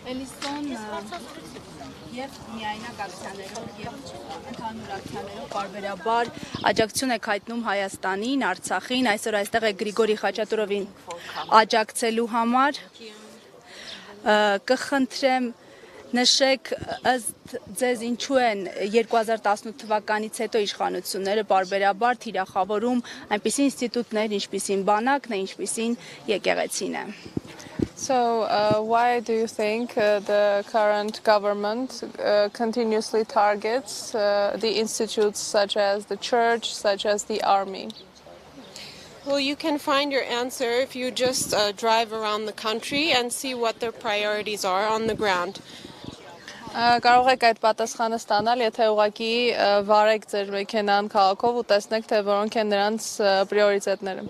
Էլիսոն եւ միայնակ ակցիաներով եւ ընդհանուր ակցիաներով բարբերաբար աջակցություն է հայտնում Հայաստանին, Արցախին, այսօր այստեղ է Գրիգորի Խաչատուրովին աջակցելու համար։ Կխնդրեմ նշեք ըստ ձեզ ինչու են 2018 թվականից հետո իշխանությունները բարբերաբար թիրախավորում այնպիսի ինստիտուտներ, ինչպիսին բանակն է, ինչպիսին եկեղեցին է։ So, why do you think the current government continuously targets the institutes such as the church, such as the army? Well, you can find your answer if you just drive around the country and see what their priorities are on the ground. Կարող եք այդ պատասխանը ստանալ, եթե ուղղակի վարեք ձեր մեքենան քաղաքով ու տեսնեք, թե որոնք են նրանց պրիորիտետները։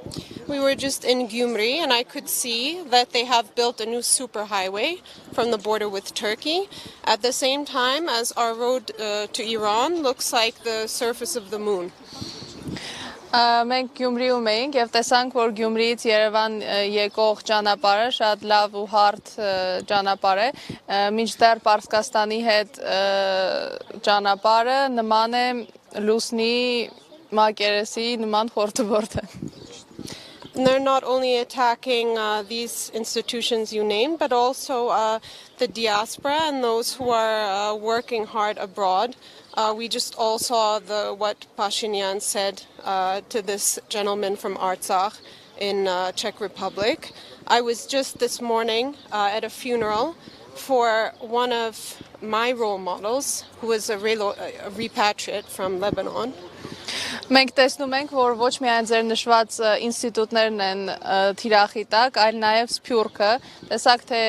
We were just in Gyumri and I could see that they have built a new superhighway from the border with Turkey at the same time as our road to Iran looks like the surface of the moon. Մենք Գյումրիում էինք եւ տեսանք, որ Գյումրիից Երևան եկող ճանապարհը շատ լավ ու հարթ ճանապարհ է, մինչդեռ Պարսկաստանի հետ ճանապարհը նման է լուսնի մակերեսի նման խորտուբորդ է։ They're not only attacking these institutions you named, but also the diaspora and those who are working hard abroad. We just all saw what Pashinyan said to this gentleman from Artsakh in Czech Republic. I was just this morning at a funeral for one of my role models, who was a repatriate from Lebanon. Մենք տեսնում ենք, որ ոչ միայն ձեր նշված ինստիտուտներն են թիրախի տակ, այլ նաև Սփյուռքը, տեսակ թե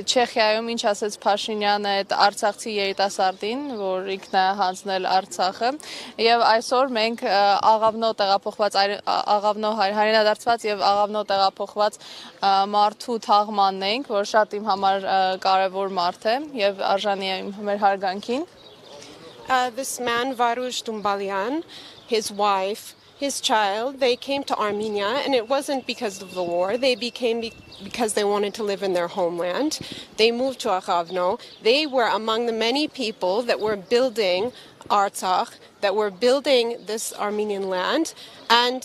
Չեխիայում ինչ ասեց Փաշինյանը այդ արցախցի երիտասարդին, որ ինքն է հանձնել Արցախը, եւ այսօր մենք Աղավնո տեղափոխված Աղավնո հայրենադարձված եւ Աղավնո տեղափոխված մարդու թաղմանն ենք, որ շատ իմ համար կարեւոր մարդ է եւ արժանի է մեր հարգանքին։ This man, Varush Dumbalyan, his wife, his child, they came to Armenia, and it wasn't because of the war. They became because they wanted to live in their homeland. They moved to Աղավնո. They were among the many people that were building Artsakh, that were building this Armenian land, and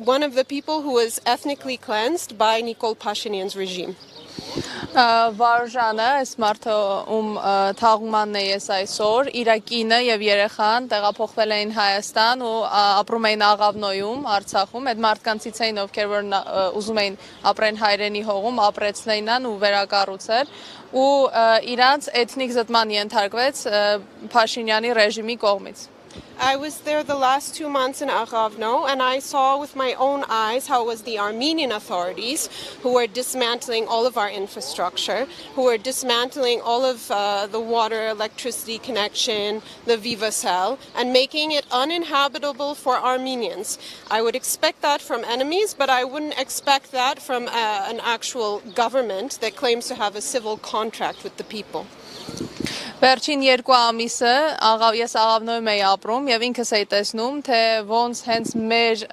one of the people who was ethnically cleansed by Nikol Pashinyan's regime. Վարժանը, այս մարդը թաղմանն է ես այսօր, իր կինը եւ երեխան տեղափոխվել էին Հայաստան ու ապրում էին Աղավնոյում, Արցախում, այդ մարդկանցից էին, ովքեր որ ուզում էին ապրեն հայրենի հողում, ապրեցնեին ու վերակառուցել ու իրանց էթնիկ զտման ենթարկվեց Փաշինյանի ռեժիմի կողմից։ I was there the last 2 months in Աղավնո, and I saw with my own eyes how it was the Armenian authorities who were dismantling all of our infrastructure, who were dismantling all of the water, electricity connection, the Viva cell, and making it uninhabitable for Armenians. I would expect that from enemies, but I wouldn't expect that from an actual government that claims to have a civil contract with the people. Վերջին 2 ամիսը ես Աղավնոյում էի ապրում եւ ինքս էի տեսնում, թե ոնց հենց մեր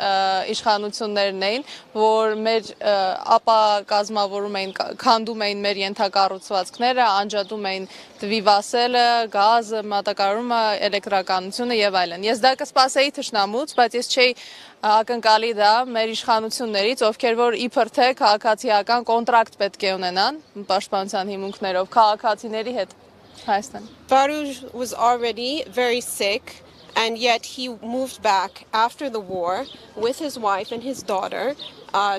իշխանություններն էին, որ մեր ապակազմավորում էին, քանդում էին մեր ենթակառուցվածքները, անջատում էին տվիվասելը, գազը, մատակարարումը, էլեկտրականությունը եւ այլն։ Ես դա կսպասեի թշնամուց, բայց ես չէի ակնկալի դա մեր իշխանություններից, ովքեր որ իբր թե քաղաքացիական կոնտրակտ պետք է ունենան պաշտպանության հիմունքներով քաղաքացիների հետ։ Varush was already very sick, and yet he moved back after the war with his wife and his daughter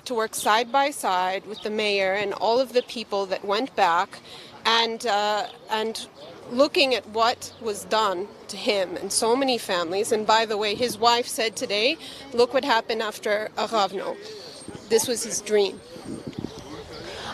to work side by side with the mayor and all of the people that went back, and looking at what was done to him and so many families. And by the way, his wife said today, look what happened after Աղավնո. This was his dream.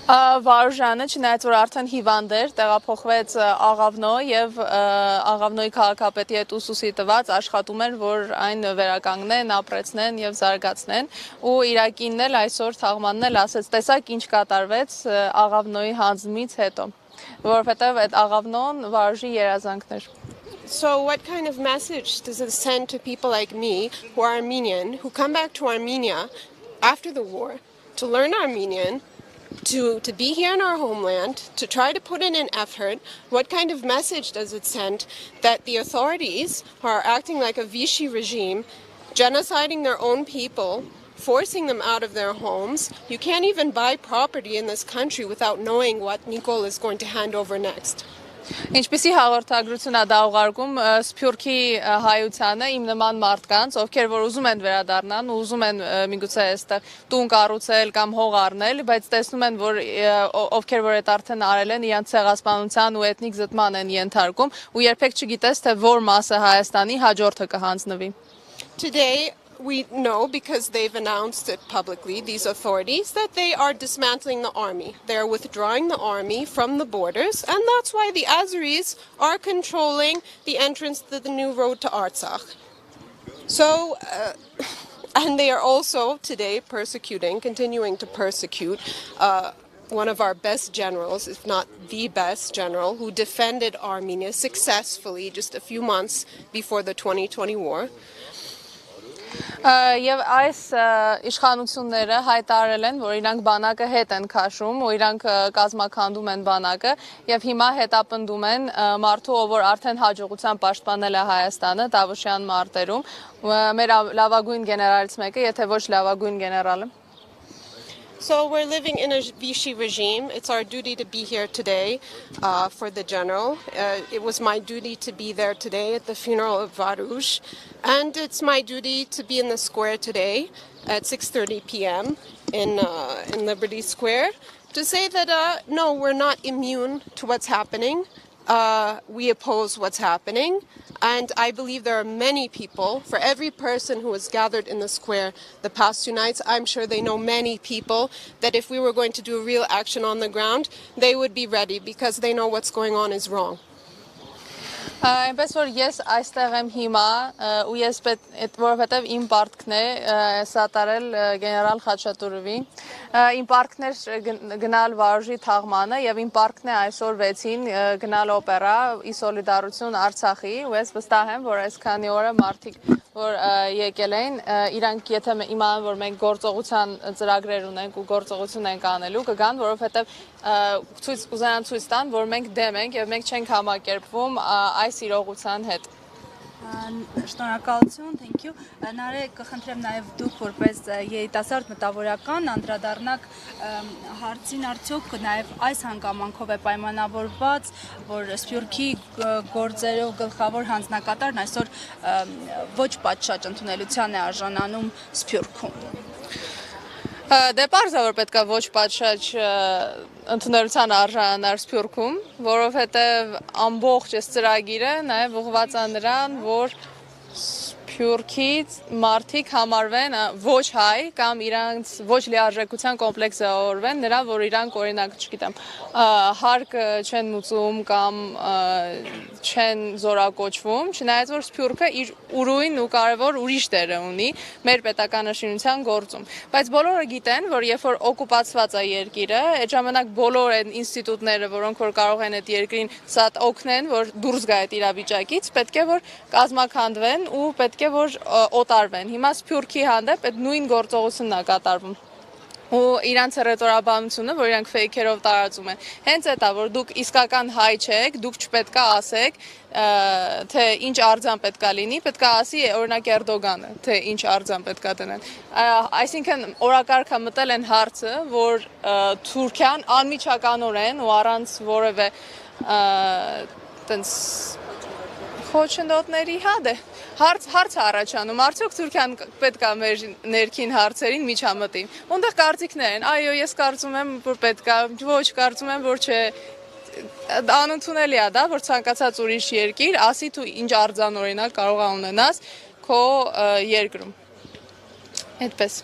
Վարժանը, չնայած որ արդեն հիվանդ էր, տեղափոխվեց Աղավնո եւ Աղավնոյի քաղաքապետի հետ ուսուսի տված աշխատում էր, որ այն վերականգնեն, ապրեցնեն եւ զարգացնեն, ու իր կինն էլ այսօր թաղմանն էլ ասեց, տեսակ ինչ կատարվեց Աղավնոյի հանձնումից հետո, որովհետեւ այդ Աղավնոն վարժի երազանքն էր։ So what kind of message does it send to people like me who are Armenian, who come back to Armenia after the war to learn Armenian, to be here in our homeland, to try to put in an effort, what kind of message does it send that the authorities are acting like a Vichy regime, genociding their own people, forcing them out of their homes? You can't even buy property in this country without knowing what Nicole is going to hand over next. Ինչպիսի հաղորդագրություն է դա ուղարկում Սփյուռքի հայությանը իմ նման մարդկանց, ովքեր որ ուզում են վերադառնան, ուզում են միգուցե այստեղ տուն կառուցել կամ հող առնել, բայց տեսնում են որ ովքեր որ այդ արդեն արել են, իրենց ցեղասպանության ու էթնիկ զտման են ենթարկում ու երբեք չգիտես թե որ մասը Հայաստանի հաջորդը կհանձնվի. Today we know, because they've announced it publicly, these authorities, that they are dismantling the army. They are withdrawing the army from the borders, and that's why the Azeris are controlling the entrance to the new road to Artsakh. So, and they are also today continuing to persecute one of our best generals, if not the best general, who defended Armenia successfully just a few months before the 2020 war. Եվ այս իշխանությունները հայտարարել են, որ իրանք բանակը հետ են քաշում, ու իրանք կազմաքանդում են բանակը, եւ հիմա հետապնդում են մարդու, ով որ արդեն հաջողության պաշտպանել է Հայաստանը Տավուշյան մարտերում, մեր լավագույն գեներալից մեկը, եթե ոչ լավագույն գեներալը. So we're living in a Vichy regime. It's our duty to be here today for the general. It was my duty to be there today at the funeral of Varouche. And it's my duty to be in the square today at 6:30 p.m. in Liberty Square to say that, no, we're not immune to what's happening. We oppose what's happening. And I believe there are many people, for every person who was gathered in the square the past 2 nights, I'm sure they know many people that if we were going to do real action on the ground, they would be ready because they know what's going on is wrong. Այնպես որ ես այստեղ եմ հիմա ու ես որովհետև իմ պարտքն է սատարել գեներալ Խաչատուրովին, իմ պարտքն էր գնալ Վարուժի թաղմանը եւ իմ պարտքն է այսօր 6-ին գնալ օպերա ի սոլիդարություն Արցախի ու ես վստահ եմ որ այսքանի օրը մարդիկ որ եկել են իրանք եթե իմանան որ մենք գործողության ծրագրեր ունենք ու գործողություն ենք անելու կգան որովհետև կուզենան ցույց տան որ մենք դեմ ենք եւ մենք չենք համակերպվում այս իրողության հետ. Շնորհակալություն, thank you. Նարե կխնդրեմ նաև դուք որպես երիտասարդ մտավորական անդրադառնաք հարցին արդյոք նաև այս հանգամանքով է պայմանավորված, որ Սփյուռքի գործերով գլխավոր հանձնակատարն այսօր ոչ պատշաճ ընդունելության է արժանանում Սփյուռքում. Դե պարզ է որ պետք է ոչ պատշաճ ընդունելության արժանանար Սփյուռքում, որովհետև ամբողջ այս ծրագիրը նաև ուղղված է նրան, որ Սփյուռքից մարդիկ համարվեն ոչ հայ կամ իրանց ոչ լիարժեքության կոմպլեքս զորվեն նրան, որ իրանք օրինակ, չգիտեմ, հարկ չեն մուծում կամ չեն զորակոչվում, չնայած որ Սփյուռքը իր ուրույն ու կարևոր ուրիշ դեր ունի մեր պետականաշինության գործում։ Բայց բոլորը գիտեն, որ երբ որ օկուպացված է երկիրը, այդ ժամանակ բոլոր այն ինստիտուտները, որոնք որ կարող են այդ երկրին սատ օգնեն, որ դուրս գա այդ իրավիճակից, պետք է որ կազմաքանդվեն ու պետք է որ օտարվեն։ Հիմա Սփյուռքի հանդեպ այդ նույն գործողությունն է կատարվում։ Ու իրանց ռետորաբանությունը, որ իրանք ֆեյքերով տարածում են, հենց այդ է, որ դուք իսկական հայ չեք, դուք չպետք է ասեք, թե ինչ արձան պետք է լինի, պետք է ասի օրինակ Էրդոգանը, թե ինչ արձան պետք է դնեն։ Այսինքն օրակարգը մտել են հարցը, որ Թուրքիան անմիջականորեն ու առանց որևէ տենց խոչընդոտների հադ է հարց առաջանում, արդյոք Թուրքիան պետք է մեր ներքին հարցերին միջամտի։ Ունդեղ կարծիքներ են, այո, ես կարծում եմ, որ պետք է, ոչ, կարծում եմ, որ չէ, անընդունելի է դա, որ ցանկացած ուրիշ երկիր ասի դու ինչ արձան օրինակ կարող է ունենաս քո երկրում։ Այդպես